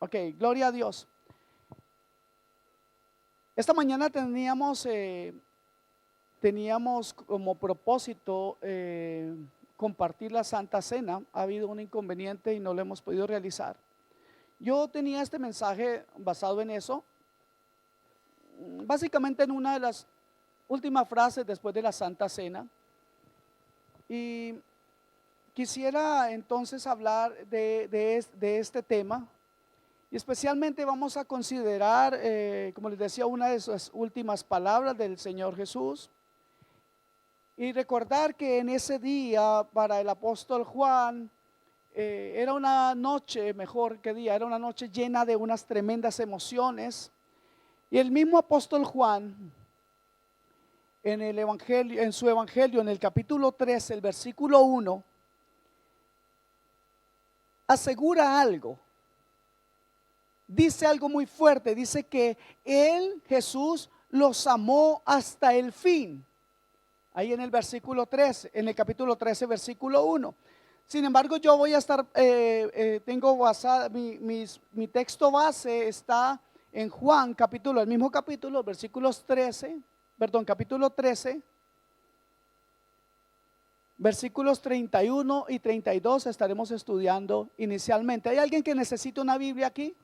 Ok, gloria a Dios. Esta mañana teníamos como propósito compartir la Santa Cena. Ha habido un inconveniente y no lo hemos podido realizar. Yo tenía este mensaje basado en eso, básicamente en una de las últimas frases después de la Santa Cena. Y quisiera entonces hablar de este tema. Y especialmente vamos a considerar, como les decía, una de esas últimas palabras del Señor Jesús. Y recordar que en ese día para el apóstol Juan era una noche, mejor que día, era una noche llena de unas tremendas emociones. Y el mismo apóstol Juan, en el evangelio, en su evangelio, en el capítulo 13, el versículo 1, asegura algo. Dice algo muy fuerte, dice que Él, Jesús, los amó hasta el fin. Ahí en el versículo 13, en el capítulo 13, versículo 1. Sin embargo, yo voy a estar, tengo basada, mi texto base está en Juan, el mismo capítulo, versículos 13, capítulo 13, versículos 31 y 32 estaremos estudiando inicialmente. ¿Hay alguien que necesite una Biblia aquí?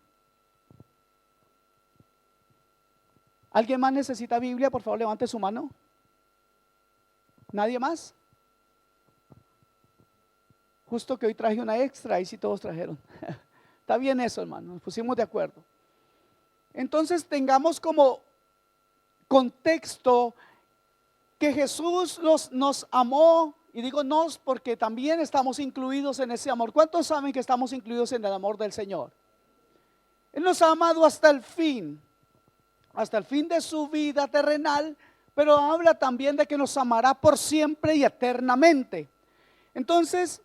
¿Alguien más necesita Biblia? Por favor, levante su mano. ¿Nadie más? Justo que hoy traje una extra y si todos trajeron. Está bien eso, hermano, nos pusimos de acuerdo. Entonces tengamos como contexto que Jesús nos amó, y digo nos porque también estamos incluidos en ese amor. ¿Cuántos saben que estamos incluidos en el amor del Señor? Él nos ha amado hasta el fin de su vida terrenal, pero habla también de que nos amará por siempre y eternamente. Entonces,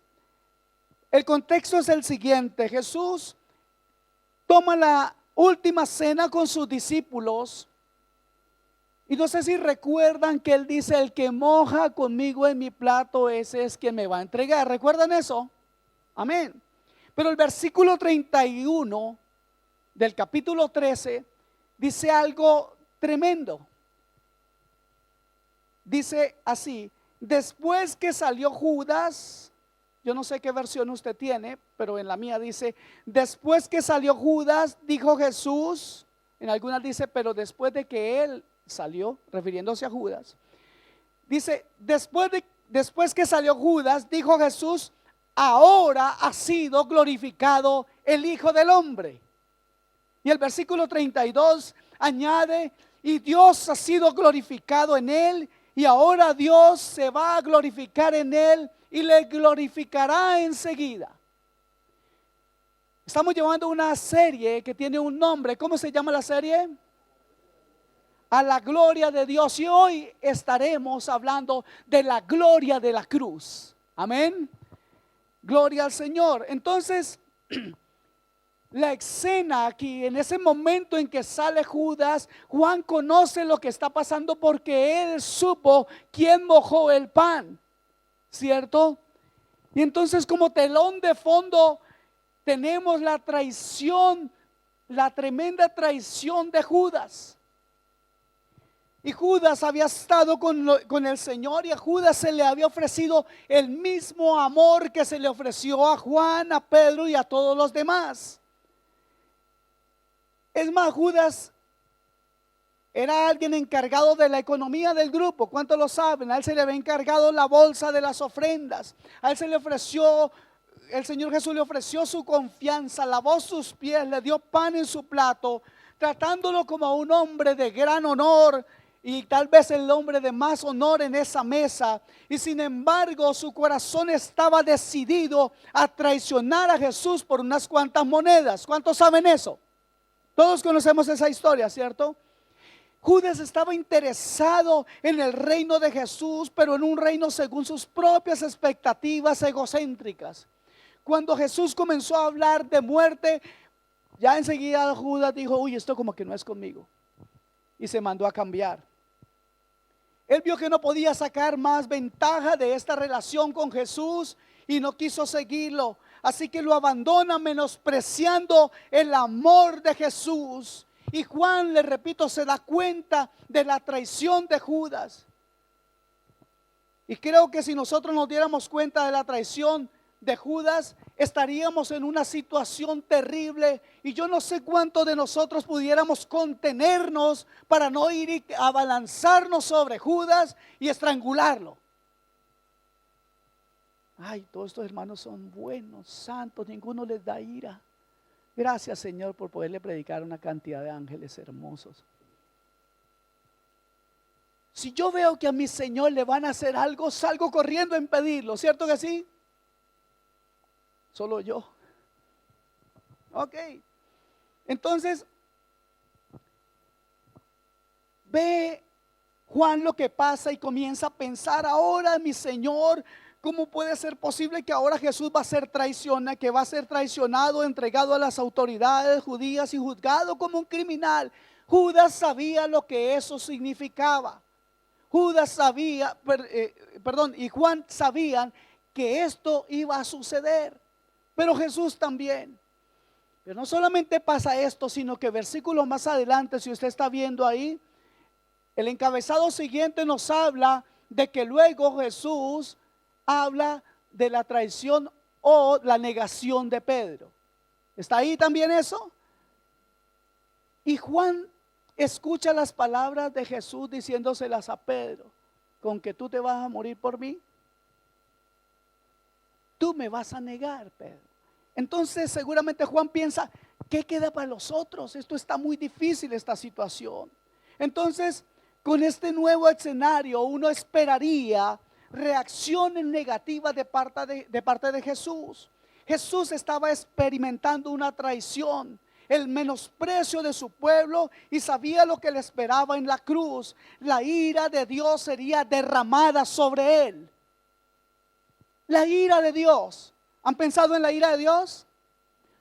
el contexto es el siguiente: Jesús toma la última cena con sus discípulos y no sé si recuerdan que Él dice: el que moja conmigo en mi plato, ese es quien me va a entregar. ¿Recuerdan eso? Amén. Pero el versículo 31 del capítulo 13 dice algo tremendo. Dice así: después que salió Judas, yo no sé qué versión usted tiene, pero en la mía dice: después que salió Judas, dijo Jesús. En algunas dice: pero después de que él salió, refiriéndose a Judas. Dice: después que salió Judas, dijo Jesús: ahora ha sido glorificado el Hijo del Hombre. Y el versículo 32 añade: y Dios ha sido glorificado en él, y ahora Dios se va a glorificar en él y le glorificará enseguida. Estamos llevando una serie que tiene un nombre. ¿Cómo se llama la serie? A la gloria de Dios. Y hoy estaremos hablando de la gloria de la cruz. Amén. Gloria al Señor. Entonces, la escena aquí, en ese momento en que sale Judas, Juan conoce lo que está pasando porque él supo quién mojó el pan, ¿cierto? Y entonces, como telón de fondo, tenemos la traición, la tremenda traición de Judas. Y Judas había estado con el Señor, y a Judas se le había ofrecido el mismo amor que se le ofreció a Juan, a Pedro y a todos los demás. Es más, Judas era alguien encargado de la economía del grupo. ¿Cuántos lo saben? A él se le había encargado la bolsa de las ofrendas. A él se le ofreció, el Señor Jesús le ofreció su confianza, lavó sus pies, le dio pan en su plato, tratándolo como un hombre de gran honor y tal vez el hombre de más honor en esa mesa. Y sin embargo, su corazón estaba decidido a traicionar a Jesús por unas cuantas monedas. ¿Cuántos saben eso? Todos conocemos esa historia, ¿cierto? Judas estaba interesado en el reino de Jesús, pero en un reino según sus propias expectativas egocéntricas. Cuando Jesús comenzó a hablar de muerte, ya enseguida Judas dijo: uy, esto como que no es conmigo. Y se mandó a cambiar. Él vio que no podía sacar más ventaja de esta relación con Jesús y no quiso seguirlo. Así que lo abandona menospreciando el amor de Jesús. Y Juan, le repito, se da cuenta de la traición de Judas. Y creo que si nosotros nos diéramos cuenta de la traición de Judas, estaríamos en una situación terrible. Y yo no sé cuántos de nosotros pudiéramos contenernos para no ir y abalanzarnos sobre Judas y estrangularlo. Ay, todos estos hermanos son buenos, santos, ninguno les da ira. Gracias, Señor, por poderle predicar a una cantidad de ángeles hermosos. Si yo veo que a mi Señor le van a hacer algo, salgo corriendo a impedirlo, ¿cierto que sí? Solo yo. Ok. Entonces, ve Juan lo que pasa y comienza a pensar, ahora mi Señor, ¿cómo puede ser posible que ahora Jesús va a ser traicionado, que va a ser traicionado, entregado a las autoridades judías y juzgado como un criminal? Judas sabía lo que eso significaba. Judas sabía, y Juan sabían que esto iba a suceder, pero Jesús también. Pero no solamente pasa esto, sino que versículo más adelante, si usted está viendo ahí, el encabezado siguiente nos habla de que luego Jesús habla de la traición o la negación de Pedro. ¿Está ahí también eso? Y Juan escucha las palabras de Jesús diciéndoselas a Pedro: ¿con que tú te vas a morir por mí? Tú me vas a negar, Pedro. Entonces seguramente Juan piensa, ¿qué queda para los otros? Esto está muy difícil, esta situación. Entonces, con este nuevo escenario, uno esperaría reacciones negativas de parte de Jesús. Jesús estaba experimentando una traición, el menosprecio de su pueblo, y sabía lo que le esperaba en la cruz. La ira de Dios sería derramada sobre él. La ira de Dios. ¿Han pensado en la ira de Dios?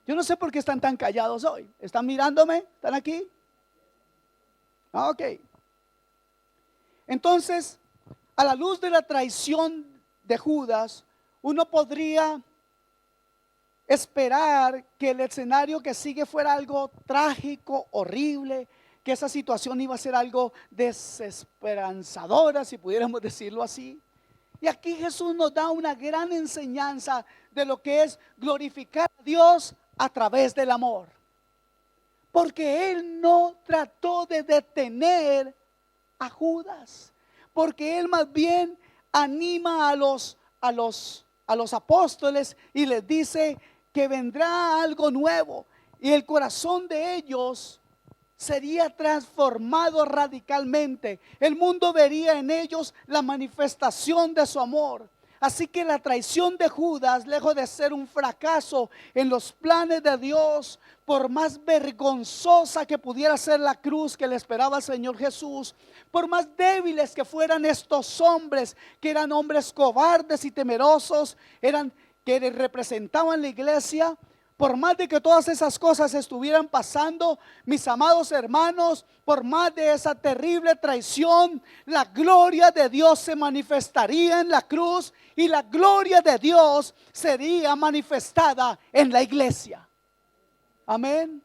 Yo no sé por qué están tan callados hoy. ¿Están mirándome? ¿Están aquí? Ok. Entonces, a la luz de la traición de Judas, uno podría esperar que el escenario que sigue fuera algo trágico, horrible, que esa situación iba a ser algo desesperanzadora, si pudiéramos decirlo así. Y aquí Jesús nos da una gran enseñanza de lo que es glorificar a Dios a través del amor. Porque Él no trató de detener a Judas, porque Él más bien anima a los apóstoles y les dice que vendrá algo nuevo y el corazón de ellos sería transformado radicalmente. El mundo vería en ellos la manifestación de su amor. Así que la traición de Judas, lejos de ser un fracaso en los planes de Dios, por más vergonzosa que pudiera ser la cruz que le esperaba al Señor Jesús, por más débiles que fueran estos hombres, que eran hombres cobardes y temerosos, que representaban la iglesia, por más de que todas esas cosas estuvieran pasando, mis amados hermanos, por más de esa terrible traición, la gloria de Dios se manifestaría en la cruz y la gloria de Dios sería manifestada en la iglesia. Amén.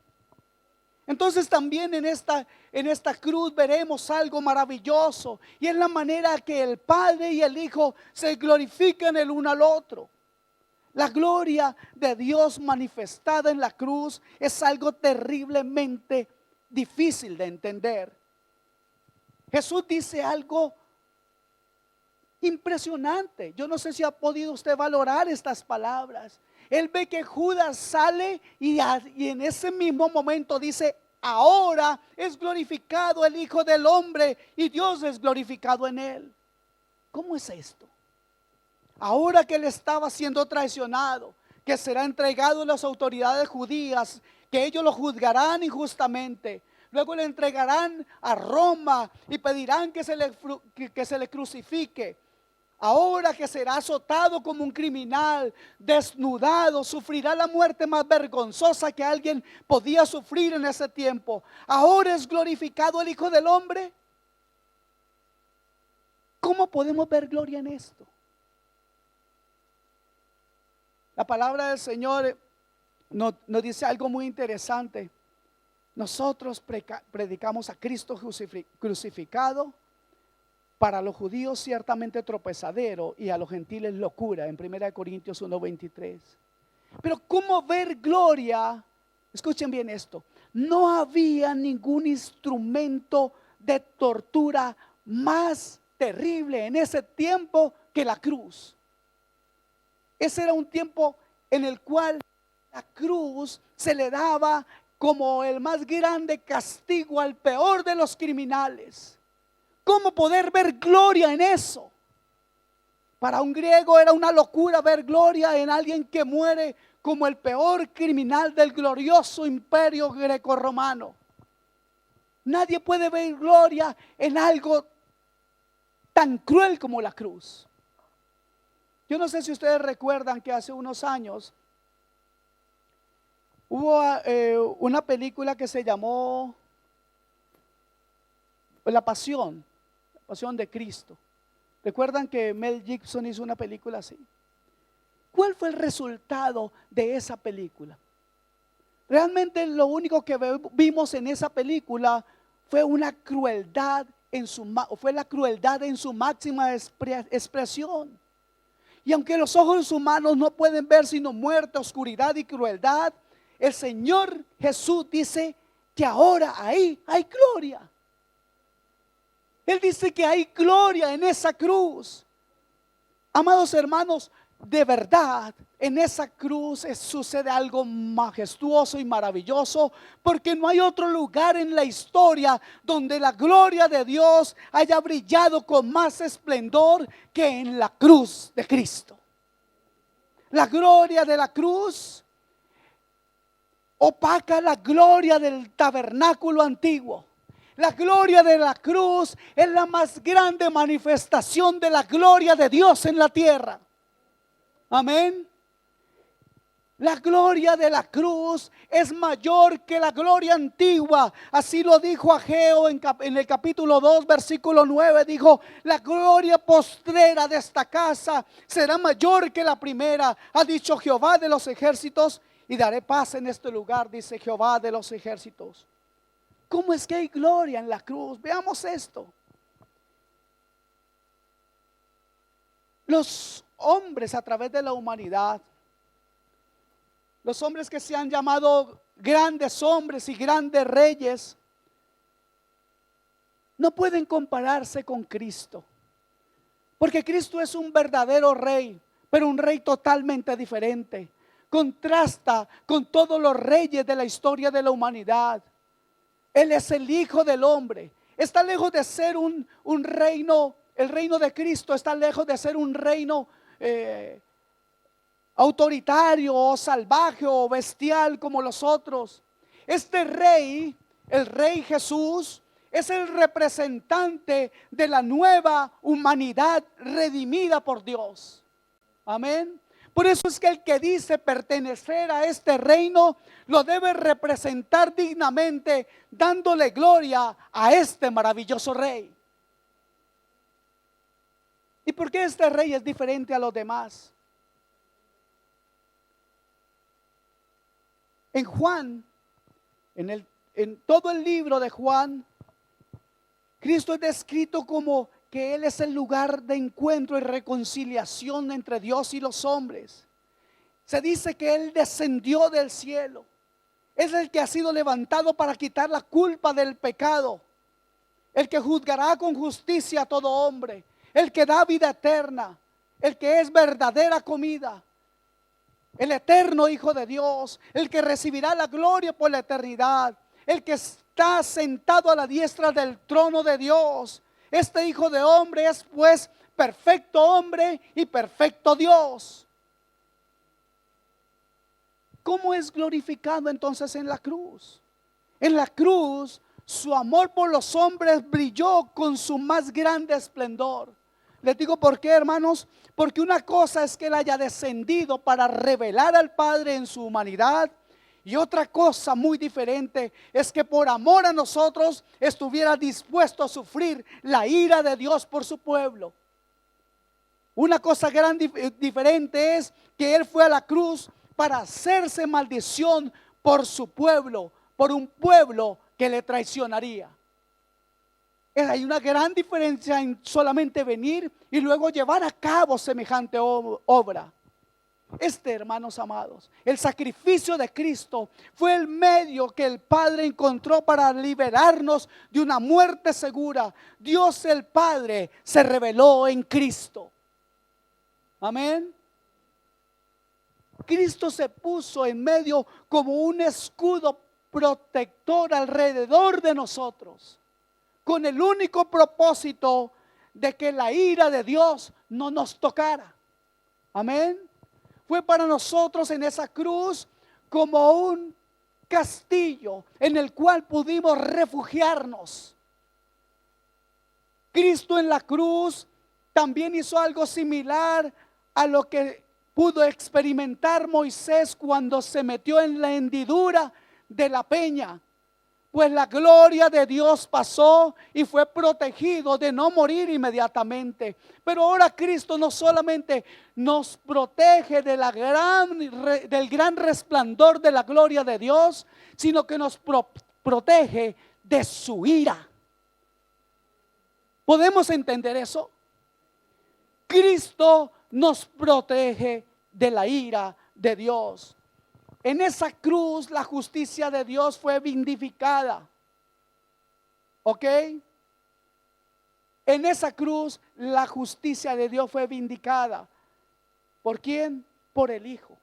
Entonces también en esta cruz veremos algo maravilloso, y es la manera que el Padre y el Hijo se glorifican el uno al otro. La gloria de Dios manifestada en la cruz es algo terriblemente difícil de entender. Jesús dice algo impresionante. Yo no sé si ha podido usted valorar estas palabras. Él ve que Judas sale y en ese mismo momento dice: ahora es glorificado el Hijo del Hombre y Dios es glorificado en él. ¿Cómo es esto? Ahora que él estaba siendo traicionado, que será entregado a las autoridades judías, que ellos lo juzgarán injustamente, luego le entregarán a Roma y pedirán que se le crucifique. Ahora que será azotado como un criminal, desnudado, sufrirá la muerte más vergonzosa que alguien podía sufrir en ese tiempo. Ahora es glorificado el Hijo del Hombre. ¿Cómo podemos ver gloria en esto? La palabra del Señor nos dice algo muy interesante. Nosotros predicamos a Cristo crucificado, para los judíos ciertamente tropezadero y a los gentiles locura, en 1 Corintios 1:23. Pero ¿cómo ver gloria? Escuchen bien esto. No había ningún instrumento de tortura más terrible en ese tiempo que la cruz. Ese era un tiempo en el cual la cruz se le daba como el más grande castigo al peor de los criminales. ¿Cómo poder ver gloria en eso? Para un griego era una locura ver gloria en alguien que muere como el peor criminal del glorioso imperio grecorromano. Nadie puede ver gloria en algo tan cruel como la cruz. Yo no sé si ustedes recuerdan que hace unos años hubo una película que se llamó La Pasión de Cristo. ¿Recuerdan que Mel Gibson hizo una película así? ¿Cuál fue el resultado de esa película? Realmente lo único que vimos en esa película fue una crueldad fue la crueldad en su máxima expresión. Y aunque los ojos humanos no pueden ver sino muerte, oscuridad y crueldad, el Señor Jesús dice que ahora ahí hay gloria. Él dice que hay gloria en esa cruz. Amados hermanos, de verdad, en esa cruz sucede algo majestuoso y maravilloso, porque no hay otro lugar en la historia donde la gloria de Dios haya brillado con más esplendor que en la cruz de Cristo. La gloria de la cruz opaca la gloria del tabernáculo antiguo. La gloria de la cruz es la más grande manifestación de la gloria de Dios en la tierra. Amén. La gloria de la cruz es mayor que la gloria antigua. Así lo dijo Ageo en el capítulo 2, versículo 9. Dijo: la gloria postrera de esta casa será mayor que la primera. Ha dicho Jehová de los ejércitos, y daré paz en este lugar, dice Jehová de los ejércitos. ¿Cómo es que hay gloria en la cruz? Veamos esto. Los hombres a través de la humanidad, los hombres que se han llamado grandes hombres y grandes reyes, no pueden compararse con Cristo, porque Cristo es un verdadero rey, pero un rey totalmente diferente. Contrasta con todos los reyes de la historia de la humanidad. Él es el Hijo del Hombre. Está lejos de ser un reino. El reino de Cristo está lejos de ser un reino autoritario o salvaje o bestial como los otros. Este rey, el Rey Jesús, es el representante de la nueva humanidad redimida por Dios. Amén. Por eso es que el que dice pertenecer a este reino lo debe representar dignamente, dándole gloria a este maravilloso rey. ¿Y por qué este rey es diferente a los demás? En Juan, en todo el libro de Juan, Cristo es descrito como que Él es el lugar de encuentro y reconciliación entre Dios y los hombres. Se dice que Él descendió del cielo. Es el que ha sido levantado para quitar la culpa del pecado. El que juzgará con justicia a todo hombre. El que da vida eterna. El que es verdadera comida. El eterno Hijo de Dios. El que recibirá la gloria por la eternidad. El que está sentado a la diestra del trono de Dios. Este Hijo de Hombre es pues perfecto hombre y perfecto Dios. ¿Cómo es glorificado entonces en la cruz? En la cruz su amor por los hombres brilló con su más grande esplendor. Les digo por qué, hermanos, porque una cosa es que Él haya descendido para revelar al Padre en su humanidad, y otra cosa muy diferente es que por amor a nosotros estuviera dispuesto a sufrir la ira de Dios por su pueblo. Una cosa diferente es que Él fue a la cruz para hacerse maldición por su pueblo, por un pueblo que le traicionaría. Hay una gran diferencia en solamente venir y luego llevar a cabo semejante obra. Hermanos amados, el sacrificio de Cristo fue el medio que el Padre encontró para liberarnos de una muerte segura. Dios el Padre se reveló en Cristo. Amén. Cristo se puso en medio como un escudo protector alrededor de nosotros, con el único propósito de que la ira de Dios no nos tocara. Amén. Fue para nosotros en esa cruz como un castillo en el cual pudimos refugiarnos. Cristo en la cruz también hizo algo similar a lo que pudo experimentar Moisés cuando se metió en la hendidura de la peña. Pues la gloria de Dios pasó y fue protegido de no morir inmediatamente. Pero ahora Cristo no solamente nos protege de del gran resplandor de la gloria de Dios, sino que nos protege de su ira. ¿Podemos entender eso? Cristo nos protege de la ira de Dios. En esa cruz la justicia de Dios fue vindificada. ¿Ok? En esa cruz la justicia de Dios fue vindicada. ¿Por quién? Por el Hijo.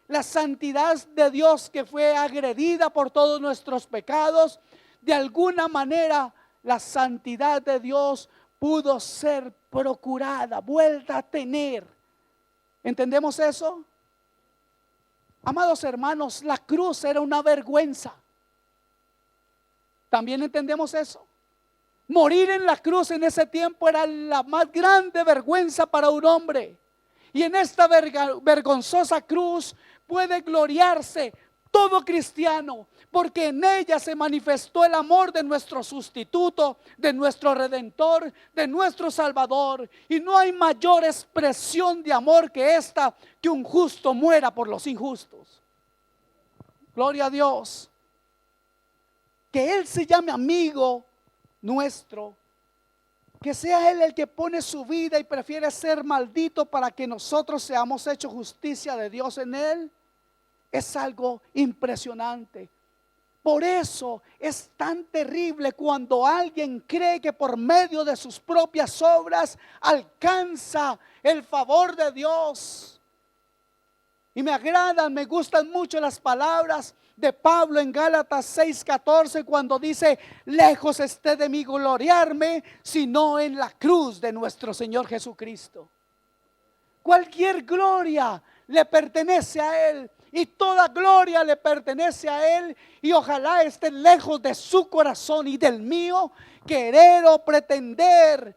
La santidad de Dios que fue agredida por todos nuestros pecados, de alguna manera la santidad de Dios pudo ser procurada, vuelta a tener. ¿Entendemos eso? Amados hermanos, la cruz era una vergüenza. ¿También entendemos eso? Morir en la cruz en ese tiempo era la más grande vergüenza para un hombre. Y en esta vergonzosa cruz puede gloriarse todo cristiano, porque en ella se manifestó el amor de nuestro sustituto, de nuestro redentor, de nuestro salvador. Y no hay mayor expresión de amor que esta, que un justo muera por los injustos. Gloria a Dios. Que Él se llame amigo nuestro, que sea Él el que pone su vida y prefiere ser maldito para que nosotros seamos hechos justicia de Dios en Él, es algo impresionante. Por eso es tan terrible cuando alguien cree que por medio de sus propias obras alcanza el favor de Dios. Y me gustan mucho las palabras de Pablo en Gálatas 6:14 cuando dice: lejos esté de mí gloriarme, sino en la cruz de nuestro Señor Jesucristo. Cualquier gloria le pertenece a Él. Y toda gloria le pertenece a Él. Y ojalá esté lejos de su corazón y del mío querer o pretender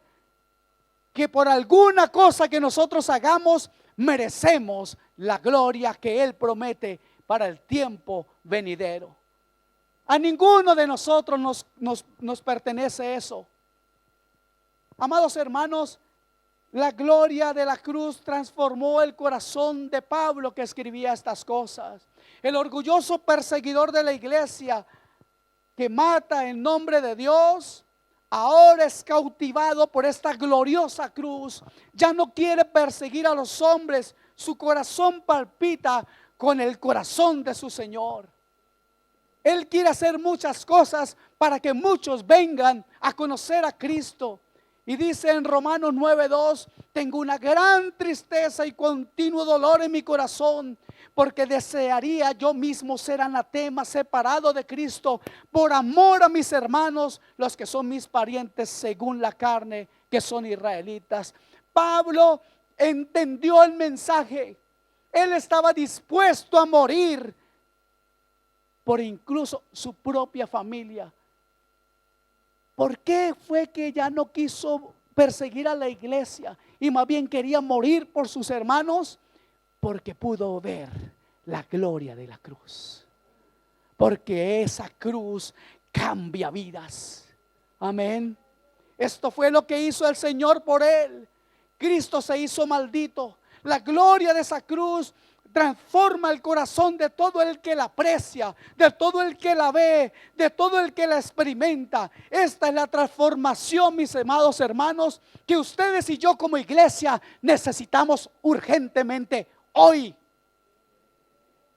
que por alguna cosa que nosotros hagamos merecemos la gloria que Él promete para el tiempo venidero. A ninguno de nosotros nos pertenece eso. Amados hermanos, la gloria de la cruz transformó el corazón de Pablo, que escribía estas cosas. El orgulloso perseguidor de la iglesia que mata en nombre de Dios, ahora es cautivado por esta gloriosa cruz. Ya no quiere perseguir a los hombres. Su corazón palpita con el corazón de su Señor. Él quiere hacer muchas cosas para que muchos vengan a conocer a Cristo. Y dice en Romanos 9:2: tengo una gran tristeza y continuo dolor en mi corazón, porque desearía yo mismo ser anatema, separado de Cristo, por amor a mis hermanos, los que son mis parientes según la carne, que son israelitas. Pablo entendió el mensaje. Él estaba dispuesto a morir por incluso su propia familia. ¿Por qué fue que ya no quiso perseguir a la iglesia y más bien quería morir por sus hermanos? Porque pudo ver la gloria de la cruz. Porque esa cruz cambia vidas. Amén. Esto fue lo que hizo el Señor por él. Cristo se hizo maldito. La gloria de esa cruz transforma el corazón de todo el que la aprecia, de todo el que la ve, de todo el que la experimenta. Esta es la transformación, mis amados hermanos, que ustedes y yo como iglesia necesitamos urgentemente hoy.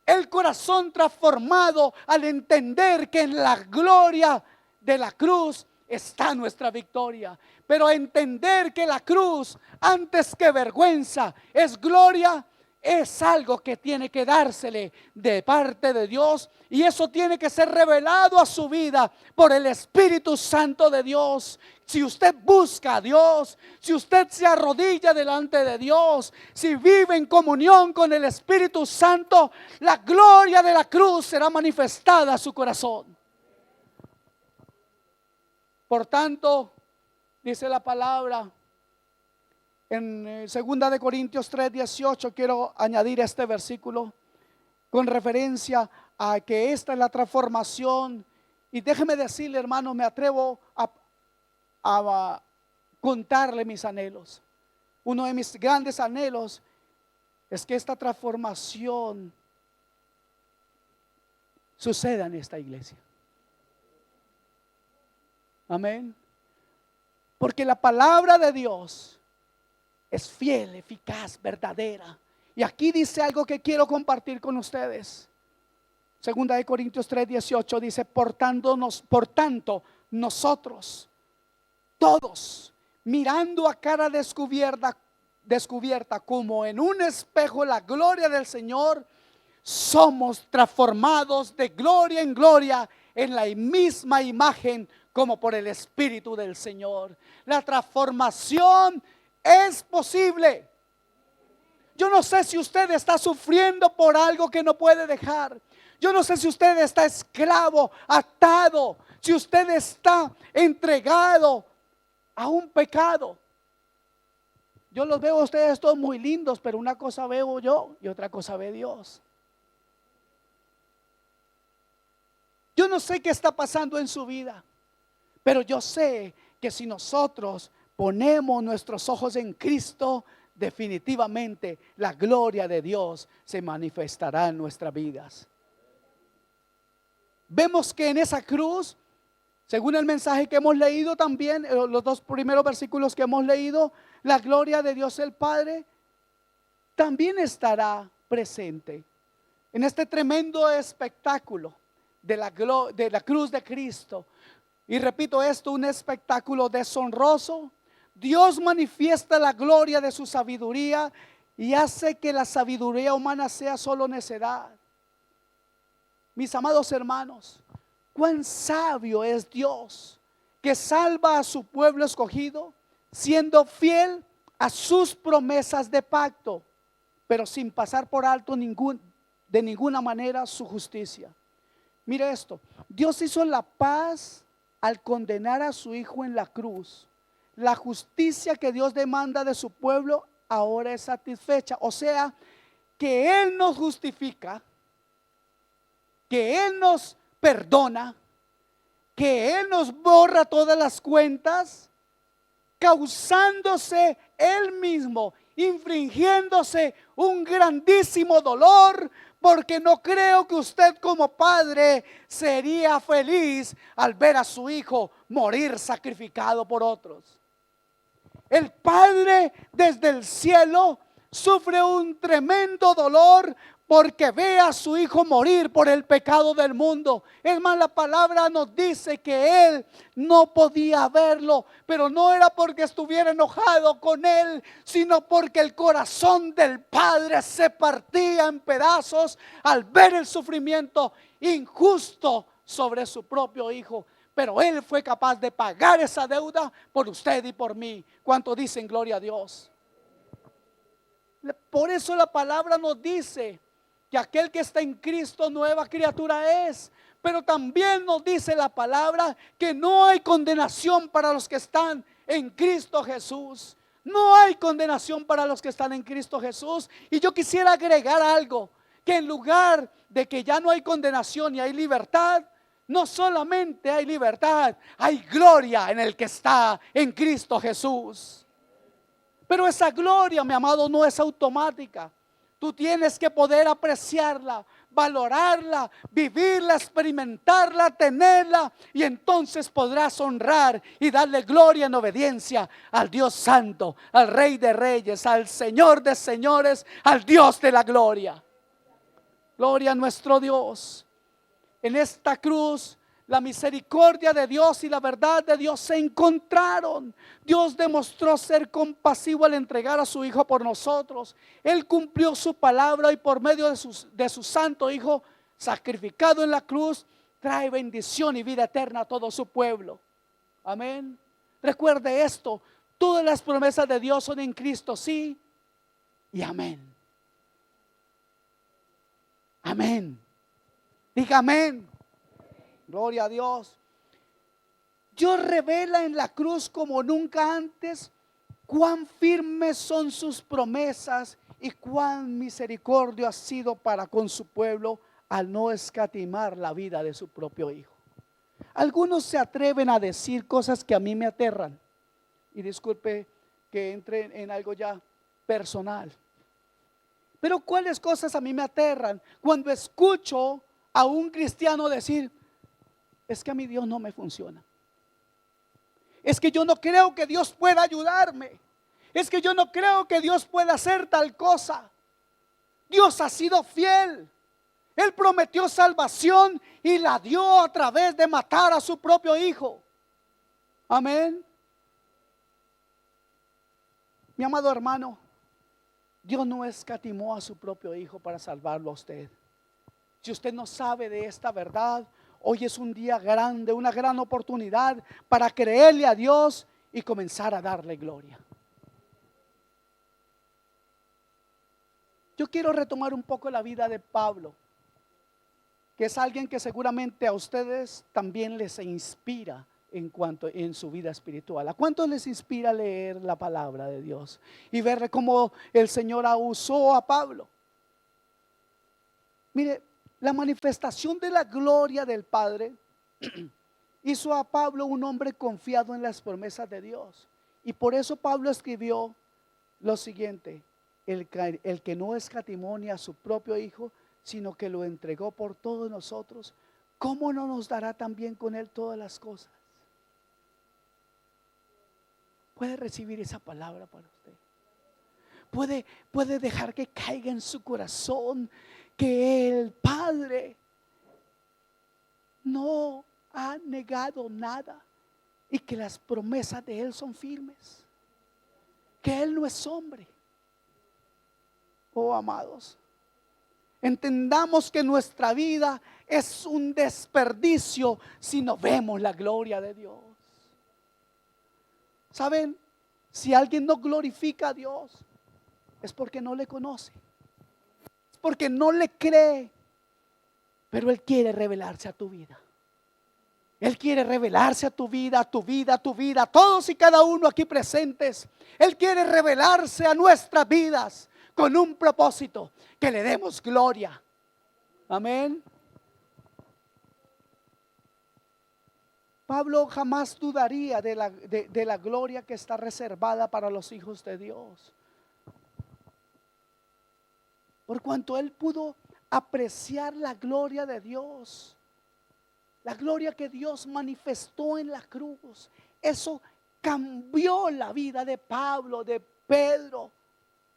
El corazón transformado al entender que en la gloria de la cruz está nuestra victoria. Pero entender que la cruz, antes que vergüenza, es gloria, es algo que tiene que dársele de parte de Dios, y eso tiene que ser revelado a su vida por el Espíritu Santo de Dios. Si usted busca a Dios, si usted se arrodilla delante de Dios, si vive en comunión con el Espíritu Santo, la gloria de la cruz será manifestada a su corazón. Por tanto, dice la palabra en 2 Corintios 3:18, quiero añadir este versículo con referencia a que esta es la transformación. Y déjeme decirle, hermano, me atrevo a contarle mis anhelos. Uno de mis grandes anhelos es que esta transformación suceda en esta iglesia. Amén. Porque la palabra de Dios es fiel, eficaz, verdadera. Y aquí dice algo que quiero compartir con ustedes. 2 Corintios 3:18 dice: por tanto, nosotros todos, mirando a cara descubierta como en un espejo la gloria del Señor, somos transformados de gloria en gloria en la misma imagen como por el Espíritu del Señor. La transformación es posible. Yo no sé si usted está sufriendo por algo que no puede dejar. Yo no sé si usted está esclavo, atado, si usted está entregado a un pecado. Yo los veo a ustedes todos muy lindos, pero una cosa veo yo y otra cosa ve Dios. Yo no sé qué está pasando en su vida, pero yo sé que si nosotros ponemos nuestros ojos en Cristo, definitivamente la gloria de Dios se manifestará en nuestras vidas. Vemos que en esa cruz, según el mensaje que hemos leído también, los dos primeros versículos que hemos leído, la gloria de Dios el Padre también estará presente en este tremendo espectáculo de la cruz de Cristo. Y repito esto, un espectáculo deshonroso. Dios manifiesta la gloria de su sabiduría y hace que la sabiduría humana sea solo necedad. Mis amados hermanos, cuán sabio es Dios, que salva a su pueblo escogido, siendo fiel a sus promesas de pacto, pero sin pasar por alto de ninguna manera su justicia. Mire esto, Dios hizo la paz al condenar a su Hijo en la cruz. La justicia que Dios demanda de su pueblo ahora es satisfecha. O sea, que Él nos justifica, que Él nos perdona, que Él nos borra todas las cuentas, causándose Él mismo, infringiéndose un grandísimo dolor, porque no creo que usted como padre sería feliz al ver a su hijo morir sacrificado por otros. El Padre desde el cielo sufre un tremendo dolor porque ve a su Hijo morir por el pecado del mundo. Es más, la palabra nos dice que Él no podía verlo, pero no era porque estuviera enojado con Él, sino porque el corazón del Padre se partía en pedazos al ver el sufrimiento injusto sobre su propio Hijo. Pero Él fue capaz de pagar esa deuda por usted y por mí. ¿Cuánto dicen gloria a Dios? Por eso la palabra nos dice que aquel que está en Cristo nueva criatura es. Pero también nos dice la palabra que no hay condenación para los que están en Cristo Jesús. No hay condenación para los que están en Cristo Jesús. Y yo quisiera agregar algo, que en lugar de que ya no hay condenación y hay libertad, no solamente hay libertad, hay gloria en el que está en Cristo Jesús. Pero esa gloria, mi amado, no es automática. Tú tienes que poder apreciarla, valorarla, vivirla, experimentarla, tenerla, y entonces podrás honrar y darle gloria en obediencia al Dios Santo, al Rey de Reyes, al Señor de Señores, al Dios de la gloria. Gloria a nuestro Dios. En esta cruz, la misericordia de Dios y la verdad de Dios se encontraron. Dios demostró ser compasivo al entregar a su Hijo por nosotros. Él cumplió su palabra y por medio de su santo Hijo sacrificado en la cruz, trae bendición y vida eterna a todo su pueblo. Amén. Recuerde esto: todas las promesas de Dios son en Cristo, sí y amén. Amén. Diga amén. Gloria a Dios. Dios revela en la cruz como nunca antes cuán firmes son sus promesas y cuán misericordio ha sido para con su pueblo al no escatimar la vida de su propio Hijo. Algunos se atreven a decir cosas que a mí me aterran. Y disculpe que entre en algo ya personal. Pero ¿cuáles cosas a mí me aterran? Cuando escucho a un cristiano decir: es que a mi Dios no me funciona. Es que yo no creo que Dios pueda ayudarme. Es que yo no creo que Dios pueda hacer tal cosa. Dios ha sido fiel. Él prometió salvación y la dio a través de matar a su propio Hijo. Amén. Mi amado hermano, Dios no escatimó a su propio Hijo para salvarlo a usted. Si usted no sabe de esta verdad, hoy es un día grande, una gran oportunidad para creerle a Dios y comenzar a darle gloria. Yo quiero retomar un poco la vida de Pablo, que es alguien que seguramente a ustedes también les inspira en su vida espiritual. ¿A cuántos les inspira leer la palabra de Dios y ver cómo el Señor usó a Pablo? Mire, la manifestación de la gloria del Padre hizo a Pablo un hombre confiado en las promesas de Dios. Y por eso Pablo escribió lo siguiente: el que no escatimó ni a su propio Hijo, sino que lo entregó por todos nosotros, ¿cómo no nos dará también con Él todas las cosas? ¿Puede recibir esa palabra para usted? ¿Puede dejar que caiga en su corazón que el Padre no ha negado nada y que las promesas de Él son firmes? Que Él no es hombre. Oh, amados, entendamos que nuestra vida es un desperdicio si no vemos la gloria de Dios. ¿Saben? Si alguien no glorifica a Dios, es porque no le conoce, es porque no le cree. Pero Él quiere revelarse a tu vida. Él quiere revelarse a tu vida, a tu vida, a tu vida, a todos y cada uno aquí presentes. Él quiere revelarse a nuestras vidas con un propósito: que le demos gloria. Amén. Pablo jamás dudaría de la gloria que está reservada para los hijos de Dios, por cuanto él pudo apreciar la gloria de Dios, la gloria que Dios manifestó en la cruz. Eso cambió la vida de Pablo, de Pedro,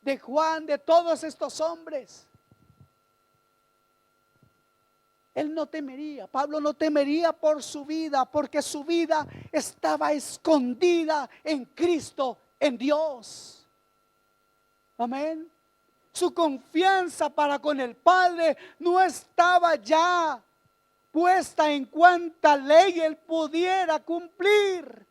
de Juan, de todos estos hombres. Él no temería, Pablo no temería por su vida, porque su vida estaba escondida en Cristo, en Dios. Amén. Su confianza para con el Padre no estaba ya puesta en cuánta ley él pudiera cumplir.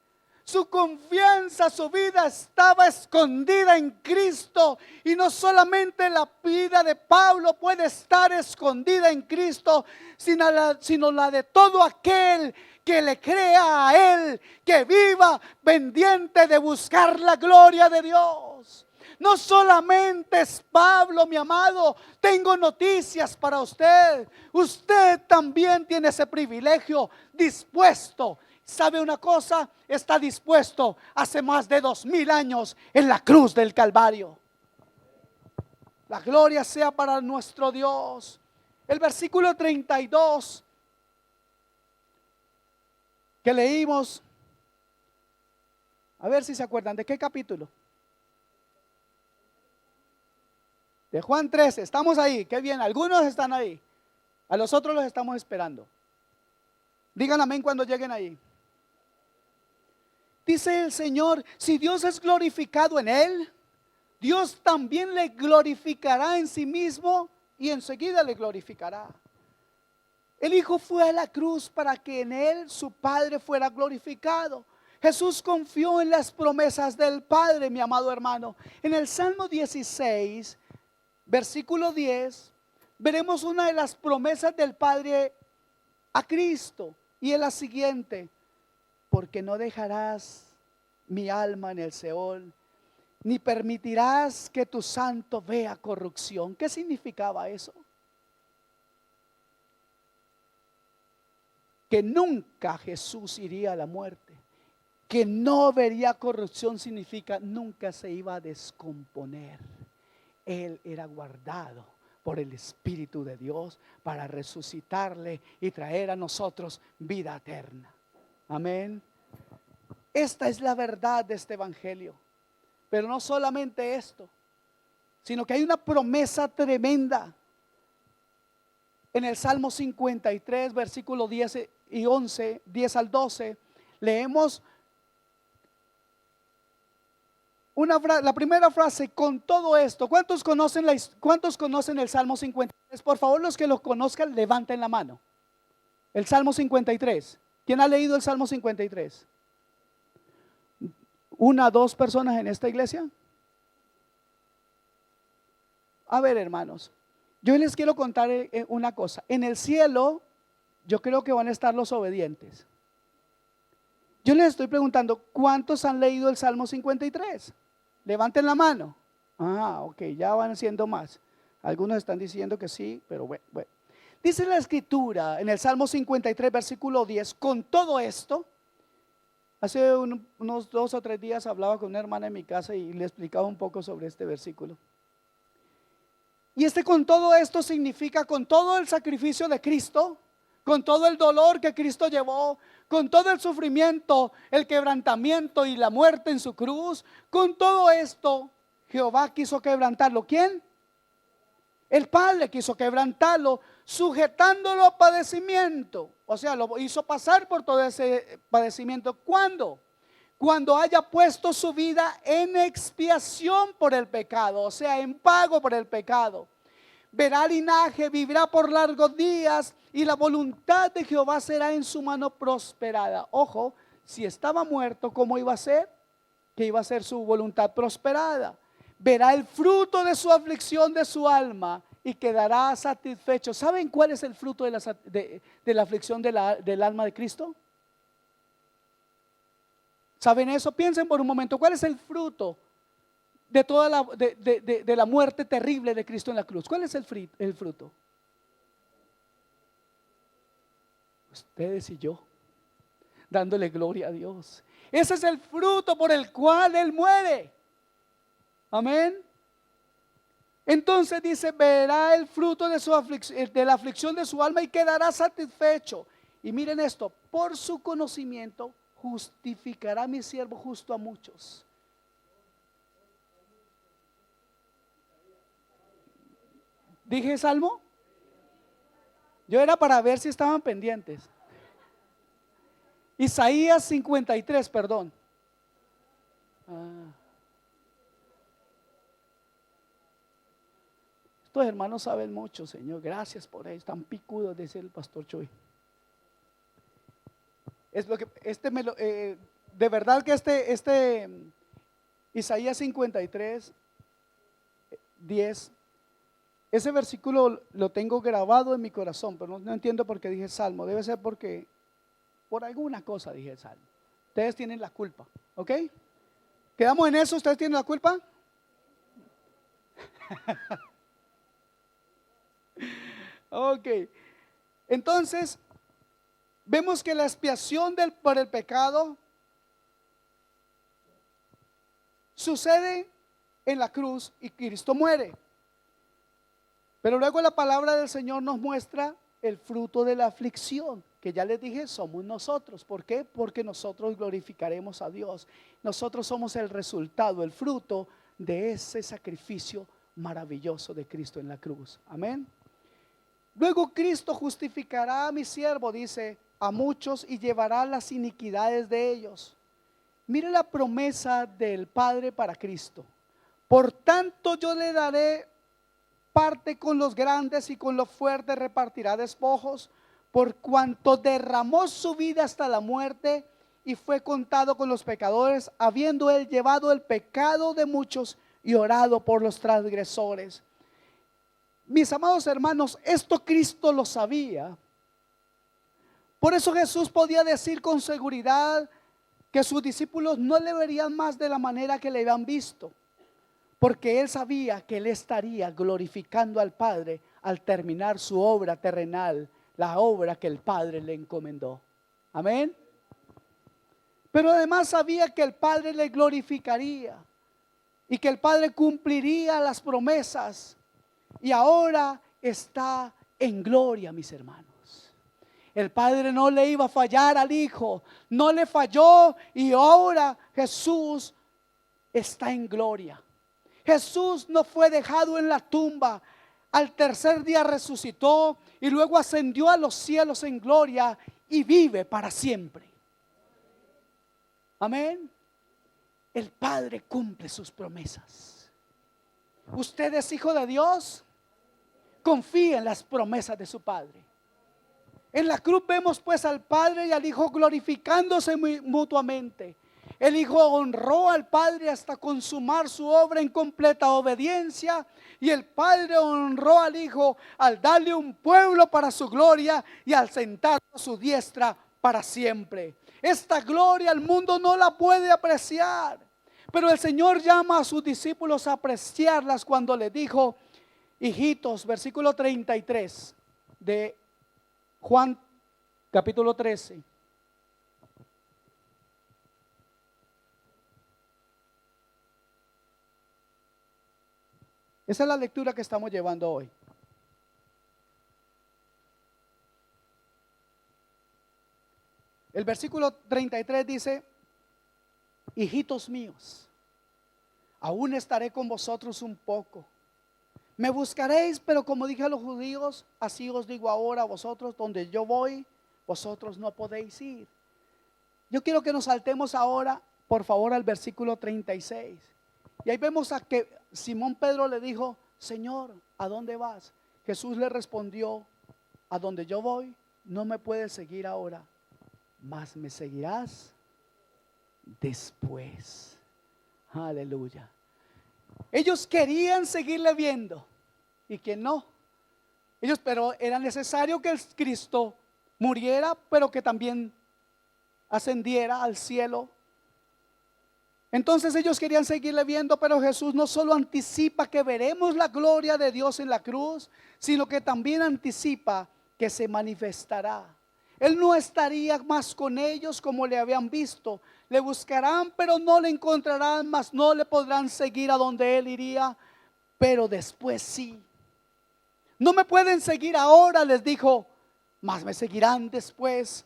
Su confianza, su vida estaba escondida en Cristo. Y no solamente la vida de Pablo puede estar escondida en Cristo, sino la de todo aquel que le crea a Él, que viva pendiente de buscar la gloria de Dios. No solamente es Pablo, mi amado, tengo noticias para usted. Usted también tiene ese privilegio, dispuesto. ¿Sabe una cosa? Está dispuesto hace más de 2000 años en la cruz del Calvario. La gloria sea para nuestro Dios. El versículo 32 que leímos, a ver si se acuerdan, ¿de qué capítulo? De Juan 13, estamos ahí, qué bien, algunos están ahí, a los otros los estamos esperando. Digan amén cuando lleguen ahí. Dice el Señor, si Dios es glorificado en él, Dios también le glorificará en sí mismo y enseguida le glorificará. El Hijo fue a la cruz para que en él su Padre fuera glorificado. Jesús confió en las promesas del Padre, mi amado hermano. En el Salmo 16, versículo 10, veremos una de las promesas del Padre a Cristo. Y es la siguiente: porque no dejarás mi alma en el Seol, ni permitirás que tu santo vea corrupción. ¿Qué significaba eso? Que nunca Jesús iría a la muerte, que no vería corrupción, significa nunca se iba a descomponer. Él era guardado por el Espíritu de Dios para resucitarle y traer a nosotros vida eterna. Amén. Esta es la verdad de este evangelio. Pero no solamente esto, sino que hay una promesa tremenda. En el Salmo 53, versículo 10 y 11, 10 al 12, leemos la primera frase: con todo esto. ¿Cuántos conocen el Salmo 53? Por favor, los que lo conozcan, levanten la mano. El Salmo 53. ¿Quién ha leído el Salmo 53? ¿Una, dos personas en esta iglesia? A ver, hermanos, yo les quiero contar una cosa. En el cielo, yo creo que van a estar los obedientes. Yo les estoy preguntando, ¿cuántos han leído el Salmo 53? Levanten la mano. Ah, ok, ya van siendo más. Algunos están diciendo que sí, pero bueno. Dice la escritura en el Salmo 53, versículo 10, con todo esto. Hace unos 2 o 3 días hablaba con una hermana en mi casa y le explicaba un poco sobre este versículo. Y con todo esto significa con todo el sacrificio de Cristo, con todo el dolor que Cristo llevó, con todo el sufrimiento, el quebrantamiento y la muerte en su cruz, con todo esto Jehová quiso quebrantarlo. ¿Quién? El Padre quiso quebrantarlo, sujetándolo a padecimiento. O sea, lo hizo pasar por todo ese padecimiento. ¿Cuándo? Cuando haya puesto su vida en expiación por el pecado, o sea, en pago por el pecado. Verá linaje, vivirá por largos días, y la voluntad de Jehová será en su mano prosperada. Ojo, si estaba muerto, ¿cómo iba a ser? Que iba a ser su voluntad prosperada. Verá el fruto de su aflicción de su alma y quedará satisfecho. ¿Saben cuál es el fruto de la aflicción del alma de Cristo? ¿Saben eso? Piensen por un momento, ¿cuál es el fruto de toda la muerte terrible de Cristo en la cruz? ¿Cuál es el fruto? Ustedes y yo, dándole gloria a Dios. Ese es el fruto por el cual Él muere. Amén. Entonces dice, verá el fruto de la aflicción de su alma y quedará satisfecho. Y miren esto, por su conocimiento justificará mi siervo justo a muchos. ¿Dije Salmo? Yo era para ver si estaban pendientes. Isaías 53, perdón. Estos hermanos saben mucho, Señor. Gracias por ellos. Están picudos, dice el pastor Choy. Es lo que de verdad que Isaías 53, 10, ese versículo lo tengo grabado en mi corazón, pero no entiendo por qué dije Salmo. Debe ser porque por alguna cosa dije Salmo. Ustedes tienen la culpa, ¿ok? ¿Quedamos en eso? ¿Ustedes tienen la culpa? Ok. Entonces, vemos que la expiación por el pecado sucede en la cruz y Cristo muere. Pero luego la palabra del Señor nos muestra el fruto de la aflicción, que ya les dije, somos nosotros. ¿Por qué? Porque nosotros glorificaremos a Dios. Nosotros somos el resultado, el fruto de ese sacrificio maravilloso de Cristo en la cruz. Amén. Luego Cristo justificará a mi siervo, dice, a muchos y llevará las iniquidades de ellos. Mire la promesa del Padre para Cristo. Por tanto yo le daré parte con los grandes y con los fuertes repartirá despojos, por cuanto derramó su vida hasta la muerte y fue contado con los pecadores, habiendo él llevado el pecado de muchos y orado por los transgresores. Mis amados hermanos, esto Cristo lo sabía. Por eso Jesús podía decir con seguridad que sus discípulos no le verían más de la manera que le habían visto, porque él sabía que él estaría glorificando al Padre al terminar su obra terrenal, la obra que el Padre le encomendó. Amén. Pero además sabía que el Padre le glorificaría y que el Padre cumpliría las promesas. Y ahora está en gloria, mis hermanos. El Padre no le iba a fallar al Hijo, no le falló, y ahora Jesús está en gloria. Jesús no fue dejado en la tumba, al tercer día resucitó y luego ascendió a los cielos en gloria y vive para siempre. Amén. El Padre cumple sus promesas. ¿Usted es hijo de Dios? Confía en las promesas de su Padre. En la cruz vemos pues al Padre y al Hijo glorificándose mutuamente. El Hijo honró al Padre hasta consumar su obra en completa obediencia, y el Padre honró al Hijo al darle un pueblo para su gloria y al sentarlo a su diestra para siempre. Esta gloria el mundo no la puede apreciar, pero el Señor llama a sus discípulos a apreciarlas cuando les dijo: hijitos, versículo 33 de Juan capítulo 13. Esa es la lectura que estamos llevando hoy. El versículo 33 dice: hijitos míos, aún estaré con vosotros un poco. Me buscaréis, pero como dije a los judíos, así os digo ahora a vosotros: donde yo voy, vosotros no podéis ir. Yo quiero que nos saltemos ahora, por favor, al versículo 36. Y ahí vemos a que Simón Pedro le dijo: Señor, ¿a dónde vas? Jesús le respondió: a donde yo voy, no me puedes seguir ahora, mas me seguirás después. Aleluya. Ellos querían seguirle viendo, y que no. Pero era necesario que el Cristo muriera, pero que también ascendiera al cielo. Entonces ellos querían seguirle viendo, pero Jesús no solo anticipa que veremos la gloria de Dios en la cruz, sino que también anticipa que se manifestará. Él no estaría más con ellos como le habían visto. Le buscarán, pero no le encontrarán, mas no le podrán seguir a donde Él iría, pero después sí. No me pueden seguir ahora, les dijo, mas me seguirán después.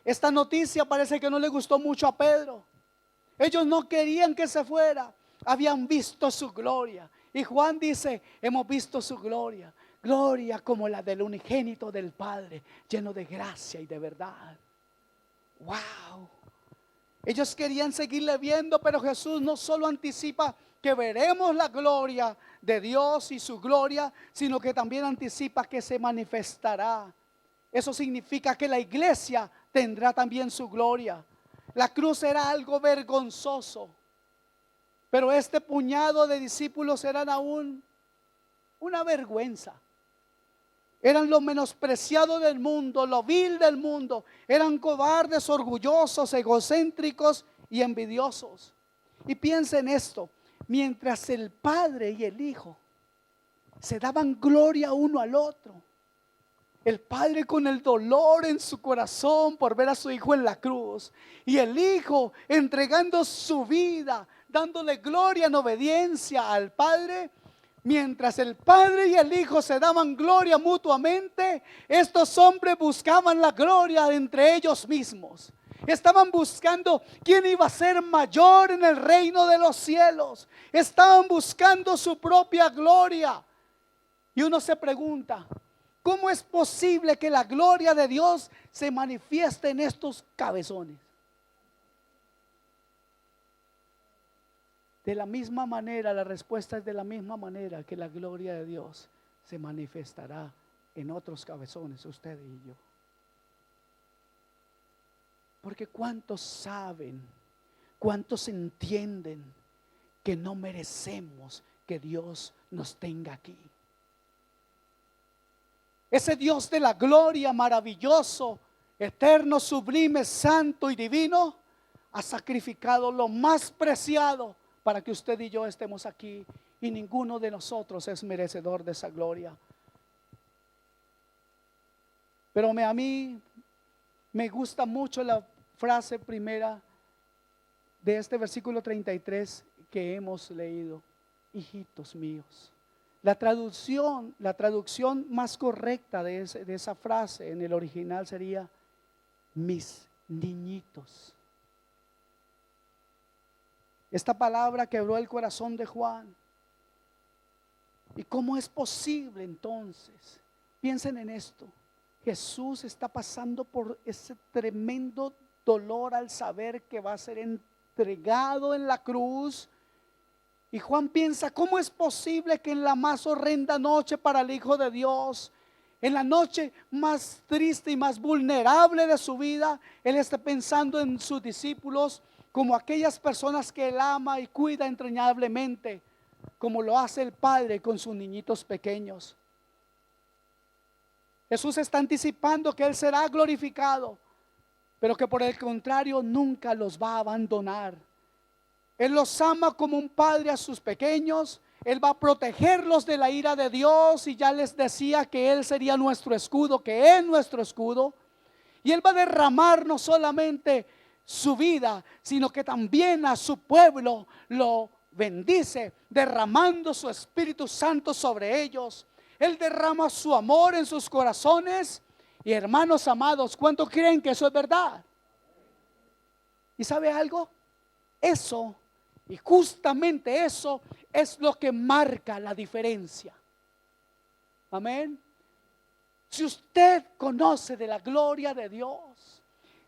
Esta noticia parece que no le gustó mucho a Pedro. Ellos no querían que se fuera, habían visto su gloria. Y Juan dice: hemos visto su gloria, gloria como la del unigénito del Padre, lleno de gracia y de verdad. Wow. Ellos querían seguirle viendo, pero Jesús no solo anticipa que veremos la gloria de Dios y su gloria, sino que también anticipa que se manifestará. Eso significa que la iglesia tendrá también su gloria. La cruz era algo vergonzoso, pero este puñado de discípulos eran aún una vergüenza. Eran lo menospreciado del mundo, lo vil del mundo. Eran cobardes, orgullosos, egocéntricos y envidiosos. Y piensen esto: mientras el Padre y el Hijo se daban gloria uno al otro. El padre con el dolor en su corazón por ver a su hijo en la cruz, y el hijo entregando su vida, dándole gloria en obediencia al padre. Mientras el padre y el hijo se daban gloria mutuamente, estos hombres buscaban la gloria entre ellos mismos. Estaban buscando quién iba a ser mayor en el reino de los cielos. Estaban buscando su propia gloria. Y uno se pregunta, ¿cómo es posible que la gloria de Dios se manifieste en estos cabezones? De la misma manera, la respuesta es de la misma manera que la gloria de Dios se manifestará en otros cabezones, usted y yo. Porque ¿cuántos saben, cuántos entienden que no merecemos que Dios nos tenga aquí? Ese Dios de la gloria, maravilloso, eterno, sublime, santo y divino, ha sacrificado lo más preciado para que usted y yo estemos aquí, y ninguno de nosotros es merecedor de esa gloria. Pero a mí me gusta mucho la frase primera de este versículo 33 que hemos leído: hijitos míos. La traducción más correcta de esa frase en el original sería: mis niñitos. Esta palabra quebró el corazón de Juan. ¿Y cómo es posible entonces? Piensen en esto. Jesús está pasando por ese tremendo dolor al saber que va a ser entregado en la cruz. Y Juan piensa, ¿cómo es posible que en la más horrenda noche para el Hijo de Dios, en la noche más triste y más vulnerable de su vida, Él esté pensando en sus discípulos como aquellas personas que Él ama y cuida entrañablemente, como lo hace el Padre con sus niñitos pequeños? Jesús está anticipando que Él será glorificado, pero que por el contrario nunca los va a abandonar. Él los ama como un padre a sus pequeños. Él va a protegerlos de la ira de Dios, y ya les decía que Él sería nuestro escudo, que es nuestro escudo. Y Él va a derramar no solamente su vida, sino que también a su pueblo lo bendice, derramando su Espíritu Santo sobre ellos. Él derrama su amor en sus corazones. Y hermanos amados, ¿cuántos creen que eso es verdad? ¿Y sabe algo? Eso, y justamente eso, es lo que marca la diferencia. Amén. Si usted conoce de la gloria de Dios,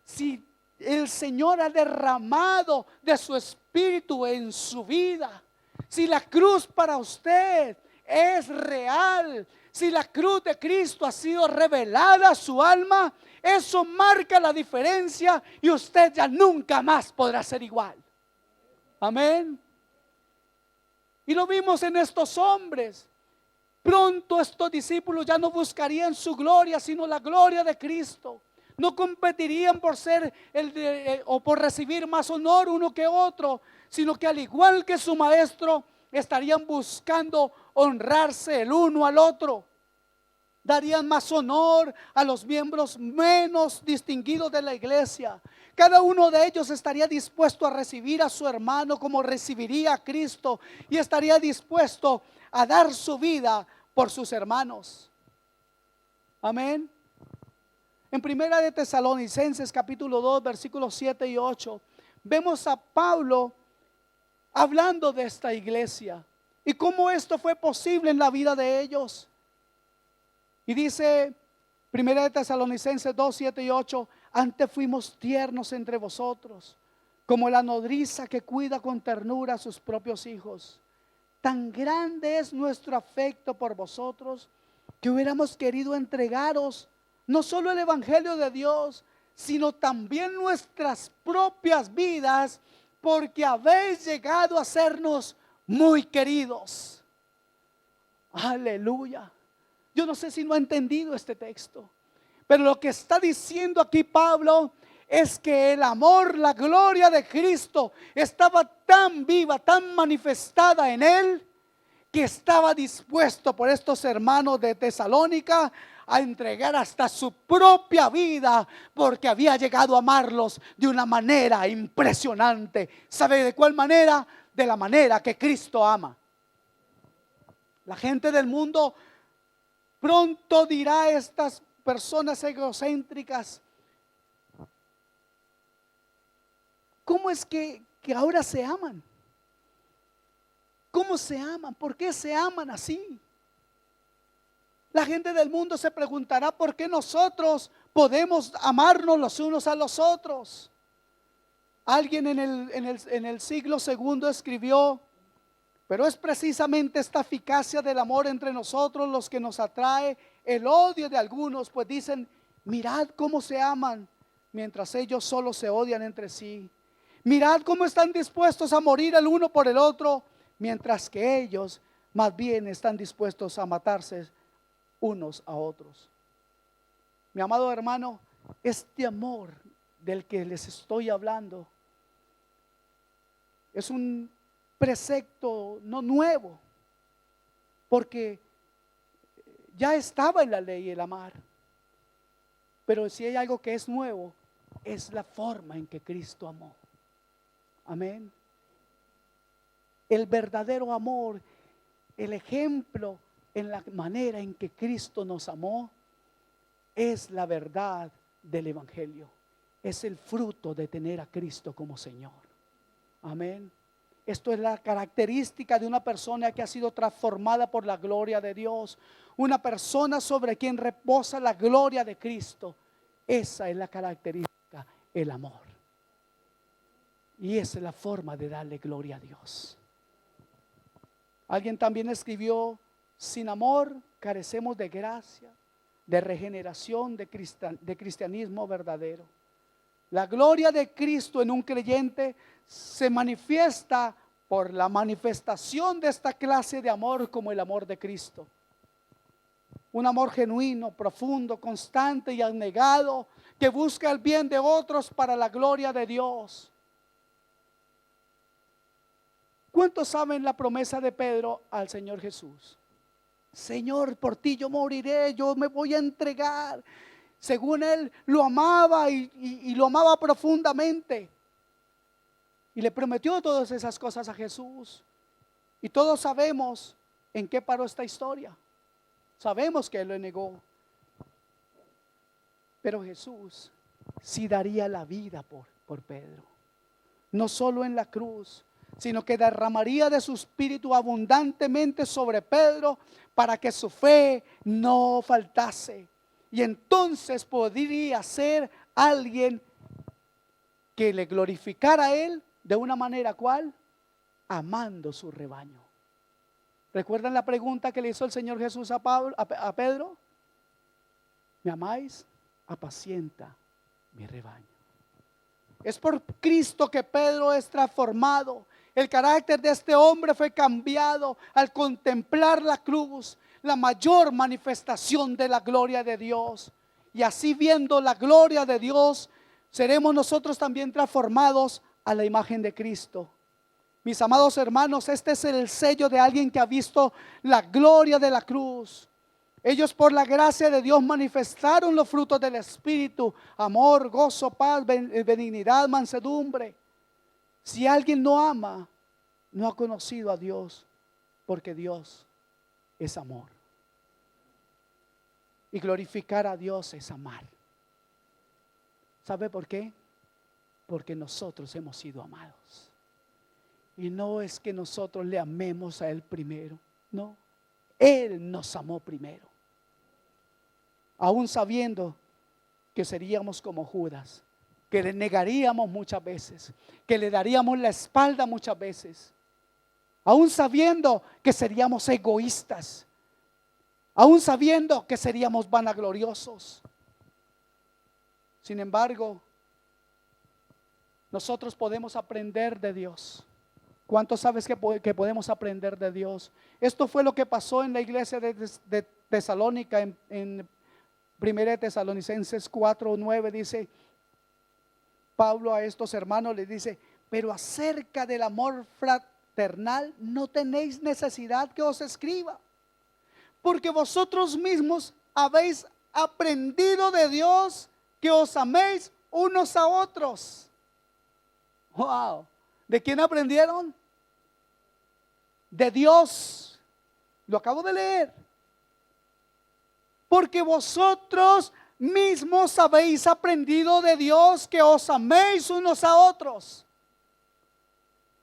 si el Señor ha derramado de su Espíritu en su vida, si la cruz para usted es real, si la cruz de Cristo ha sido revelada a su alma, eso marca la diferencia, y usted ya nunca más podrá ser igual. Amén. Y lo vimos en estos hombres. Pronto estos discípulos ya no buscarían su gloria, sino la gloria de Cristo. No competirían por ser o por recibir más honor uno que otro, sino que al igual que su maestro, estarían buscando honrarse el uno al otro. Darían más honor a los miembros menos distinguidos de la iglesia. Cada uno de ellos estaría dispuesto a recibir a su hermano como recibiría a Cristo, y estaría dispuesto a dar su vida por sus hermanos. Amén. En Primera de Tesalonicenses capítulo 2 versículos 7 y 8 vemos a Pablo hablando de esta iglesia y cómo esto fue posible en la vida de ellos. Y dice Primera de Tesalonicenses 2, 7 y 8: antes fuimos tiernos entre vosotros, como la nodriza que cuida con ternura a sus propios hijos. Tan grande es nuestro afecto por vosotros, que hubiéramos querido entregaros no solo el Evangelio de Dios, sino también nuestras propias vidas, porque habéis llegado a sernos muy queridos. Aleluya. Yo no sé si no ha entendido este texto, pero lo que está diciendo aquí Pablo es que el amor, la gloria de Cristo estaba tan viva, tan manifestada en él, que estaba dispuesto por estos hermanos de Tesalónica a entregar hasta su propia vida, porque había llegado a amarlos de una manera impresionante. ¿Sabe de cuál manera? De la manera que Cristo ama. La gente del mundo pronto dirá a estas personas egocéntricas: ¿cómo es que ahora se aman? ¿Cómo se aman? ¿Por qué se aman así? La gente del mundo se preguntará por qué nosotros podemos amarnos los unos a los otros. Alguien en el siglo segundo escribió: pero es precisamente esta eficacia del amor entre nosotros los que nos atrae el odio de algunos, pues dicen: mirad cómo se aman, mientras ellos solo se odian entre sí. Mirad cómo están dispuestos a morir el uno por el otro, mientras que ellos más bien están dispuestos a matarse unos a otros. Mi amado hermano, este amor del que les estoy hablando es un precepto no nuevo, porque ya estaba en la ley el amar. Pero si hay algo que es nuevo, es la forma en que Cristo amó. Amén. El verdadero amor, el ejemplo en la manera en que Cristo nos amó, es la verdad del Evangelio. Es el fruto de tener a Cristo como Señor. Amén. Esto es la característica de una persona que ha sido transformada por la gloria de Dios. Una persona sobre quien reposa la gloria de Cristo. Esa es la característica, el amor. Y esa es la forma de darle gloria a Dios. Alguien también escribió: sin amor carecemos de gracia, de regeneración, de cristianismo verdadero. La gloria de Cristo en un creyente se manifiesta por la manifestación de esta clase de amor, como el amor de Cristo. Un amor genuino, profundo, constante y abnegado, que busca el bien de otros para la gloria de Dios. ¿Cuántos saben la promesa de Pedro al Señor Jesús? Señor, por ti yo moriré, yo me voy a entregar. Según él lo amaba y lo amaba profundamente. Y le prometió todas esas cosas a Jesús. Y todos sabemos en qué paró esta historia. Sabemos que él lo negó. Pero Jesús sí daría la vida por Pedro. No solo en la cruz, sino que derramaría de su espíritu abundantemente sobre Pedro para que su fe no faltase. Y entonces podría ser alguien que le glorificara a él de una manera ¿cuál? Amando su rebaño. ¿Recuerdan la pregunta que le hizo el Señor Jesús a Pedro? ¿Me amáis? Apacienta mi rebaño. Es por Cristo que Pedro es transformado. El carácter de este hombre fue cambiado al contemplar la cruz, la mayor manifestación de la gloria de Dios. Y así, viendo la gloria de Dios, seremos nosotros también transformados a la imagen de Cristo. Mis amados hermanos, este es el sello de alguien que ha visto la gloria de la cruz. Ellos, por la gracia de Dios, manifestaron los frutos del Espíritu: amor, gozo, paz, benignidad, mansedumbre. Si alguien no ama, no ha conocido a Dios, porque Dios es amor. Y glorificar a Dios es amar. ¿Sabe por qué? Porque nosotros hemos sido amados. Y no es que nosotros le amemos a Él primero, no. Él nos amó primero. Aún sabiendo que seríamos como Judas, que le negaríamos muchas veces, que le daríamos la espalda muchas veces, aún sabiendo que seríamos egoístas, aún sabiendo que seríamos vanagloriosos. Sin embargo, nosotros podemos aprender de Dios. ¿Cuántos sabes que podemos aprender de Dios? Esto fue lo que pasó en la iglesia de Tesalónica. En 1 Tesalonicenses 4:9 dice Pablo a estos hermanos, les dice: pero acerca del amor terrenal, no tenéis necesidad que os escriba, porque vosotros mismos habéis aprendido de Dios que os améis unos a otros. Wow. ¿De quién aprendieron? De Dios. Lo acabo de leer. Porque vosotros mismos habéis aprendido de Dios que os améis unos a otros.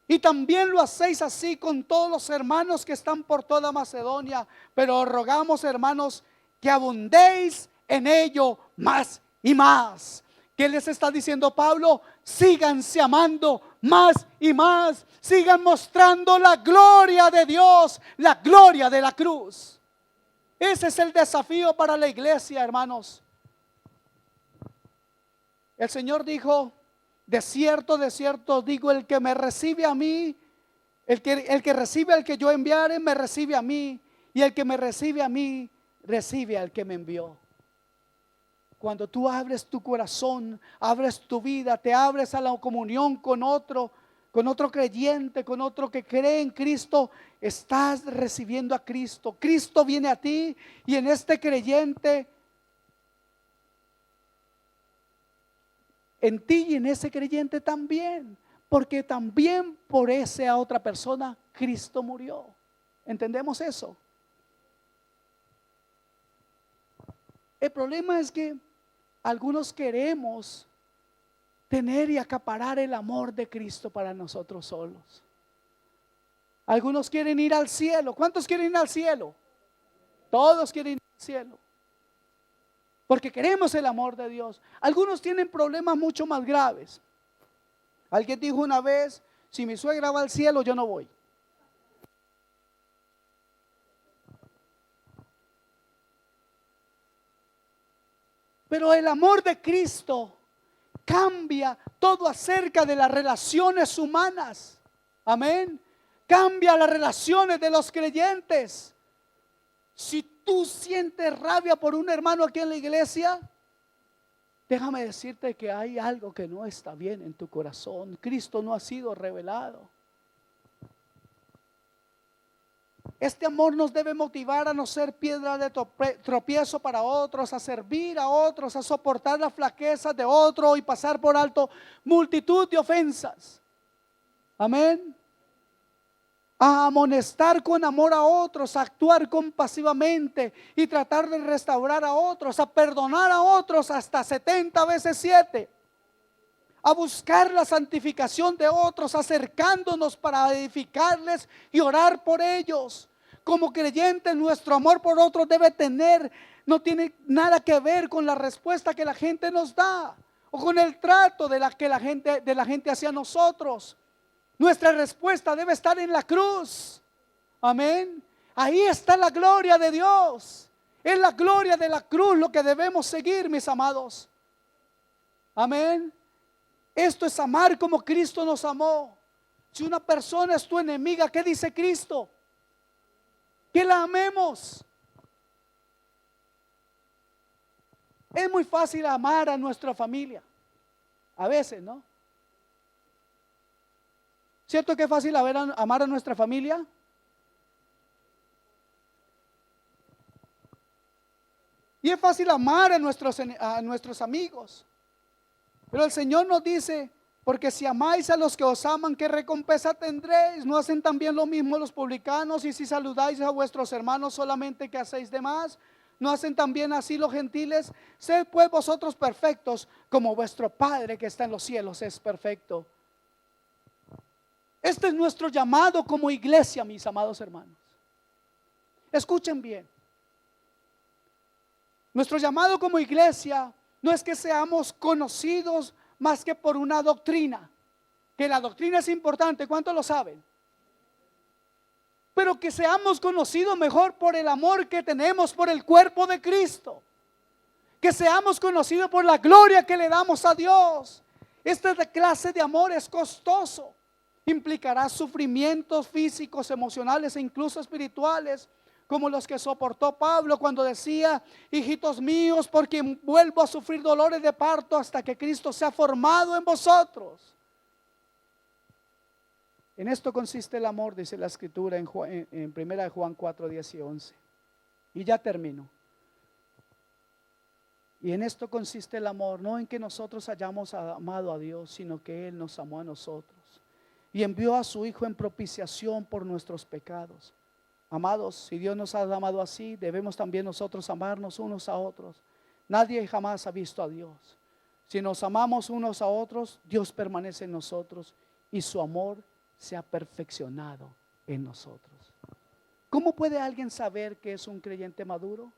Y también lo hacéis así con todos los hermanos que están por toda Macedonia. Pero os rogamos, hermanos, que abundéis en ello más y más. ¿Qué les está diciendo Pablo? Síganse amando más y más. Sigan mostrando la gloria de Dios, la gloria de la cruz. Ese es el desafío para la iglesia, hermanos. El Señor dijo: de cierto digo, el que me recibe a mí, el que recibe al que yo enviare, me recibe a mí. Y el que me recibe a mí, recibe al que me envió. Cuando tú abres tu corazón, abres tu vida, te abres a la comunión con otro creyente, con otro que cree en Cristo, estás recibiendo a Cristo. Cristo viene a ti y en este creyente, en ti y en ese creyente también, porque también por esa otra persona Cristo murió. ¿Entendemos eso? El problema es que algunos queremos tener y acaparar el amor de Cristo para nosotros solos. Algunos quieren ir al cielo. ¿Cuántos quieren ir al cielo? Todos quieren ir al cielo, porque queremos el amor de Dios. Algunos tienen problemas mucho más graves. Alguien dijo una vez: si mi suegra va al cielo, yo no voy. Pero el amor de Cristo cambia todo acerca de las relaciones humanas. Amén. Cambia las relaciones de los creyentes. Si tú sientes rabia por un hermano aquí en la iglesia, déjame decirte que hay algo que no está bien en tu corazón. Cristo no ha sido revelado. Este amor nos debe motivar a no ser piedra de tropiezo para otros, a servir a otros, a soportar las flaquezas de otro y pasar por alto multitud de ofensas. Amén. A amonestar con amor a otros, a actuar compasivamente y tratar de restaurar a otros, a perdonar a otros hasta 70 veces 7. A buscar la santificación de otros, acercándonos para edificarles y orar por ellos. Como creyentes, nuestro amor por otros no tiene nada que ver con la respuesta que la gente nos da o con el trato de la gente hacia nosotros. Nuestra respuesta debe estar en la cruz. Amén. Ahí está la gloria de Dios. Es la gloria de la cruz lo que debemos seguir, mis amados. Amén. Esto es amar como Cristo nos amó. Si una persona es tu enemiga, ¿qué dice Cristo? Que la amemos. Es muy fácil amar a nuestra familia. A veces, ¿no? ¿Cierto que es fácil amar a nuestra familia? Y es fácil amar a nuestros amigos. Pero el Señor nos dice: porque si amáis a los que os aman, ¿qué recompensa tendréis? ¿No hacen también lo mismo los publicanos? Y si saludáis a vuestros hermanos solamente, ¿qué hacéis de más? ¿No hacen también así los gentiles? Sed pues vosotros perfectos, como vuestro Padre que está en los cielos es perfecto. Este es nuestro llamado como iglesia, mis amados hermanos. Escuchen bien. Nuestro llamado como iglesia no es que seamos conocidos más que por una doctrina, que la doctrina es importante, ¿cuántos lo saben? Pero que seamos conocidos mejor por el amor que tenemos por el cuerpo de Cristo, que seamos conocidos por la gloria que le damos a Dios. Esta clase de amor es costoso, implicará sufrimientos físicos, emocionales e incluso espirituales, como los que soportó Pablo cuando decía: hijitos míos, por quien vuelvo a sufrir dolores de parto hasta que Cristo sea formado en vosotros. En esto consiste el amor, dice la escritura en 1 Juan 4, 10 y 11. Y ya termino. Y en esto consiste el amor, no en que nosotros hayamos amado a Dios, sino que Él nos amó a nosotros y envió a su Hijo en propiciación por nuestros pecados. Amados, si Dios nos ha amado así, debemos también nosotros amarnos unos a otros. Nadie jamás ha visto a Dios. Si nos amamos unos a otros, Dios permanece en nosotros y su amor se ha perfeccionado en nosotros. ¿Cómo puede alguien saber que es un creyente maduro?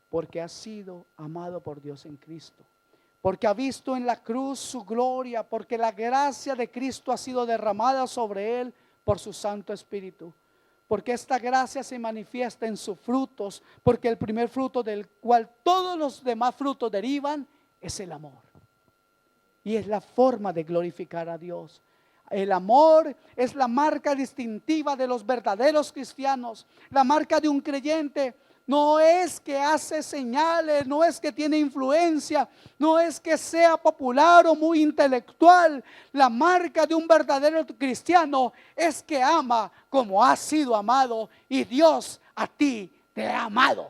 Porque ha sido amado por Dios en Cristo, porque ha visto en la cruz su gloria, porque la gracia de Cristo ha sido derramada sobre él por su Santo Espíritu, porque esta gracia se manifiesta en sus frutos, porque el primer fruto del cual todos los demás frutos derivan es el amor. Y es la forma de glorificar a Dios. El amor es la marca distintiva de los verdaderos cristianos. La marca de un creyente no es que hace señales, no es que tiene influencia, no es que sea popular o muy intelectual. La marca de un verdadero cristiano es que ama como ha sido amado, y Dios a ti te ha amado.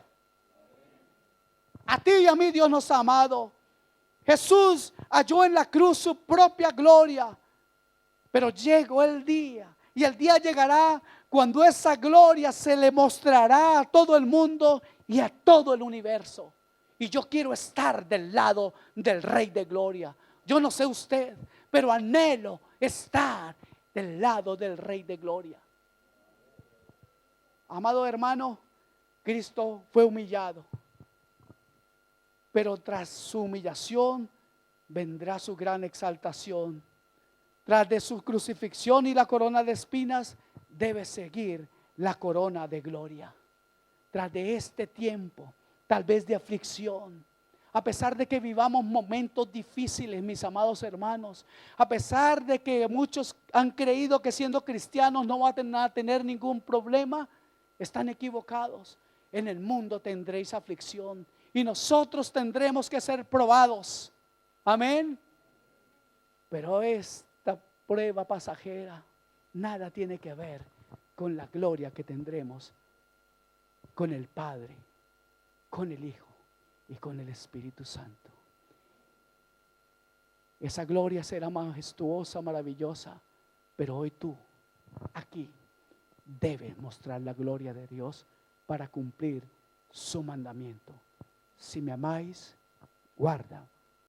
A ti y a mí Dios nos ha amado. Jesús halló en la cruz su propia gloria. Pero llegó el día, y el día llegará cuando esa gloria se le mostrará a todo el mundo y a todo el universo. Y yo quiero estar del lado del Rey de Gloria. Yo no sé usted, pero anhelo estar del lado del Rey de Gloria. Amado hermano, Cristo fue humillado, pero tras su humillación vendrá su gran exaltación. Tras de su crucifixión y la corona de espinas, debe seguir la corona de gloria. Tras de este tiempo, tal vez de aflicción, a pesar de que vivamos momentos difíciles, mis amados hermanos, a pesar de que muchos han creído que siendo cristianos no van a tener ningún problema, están equivocados. En el mundo tendréis aflicción y nosotros tendremos que ser probados. Amén. Pero esta prueba pasajera nada tiene que ver con la gloria que tendremos con el Padre, con el Hijo y con el Espíritu Santo. Esa gloria será majestuosa, maravillosa, pero hoy tú, aquí, debes mostrar la gloria de Dios para cumplir su mandamiento. Si me amáis, guarda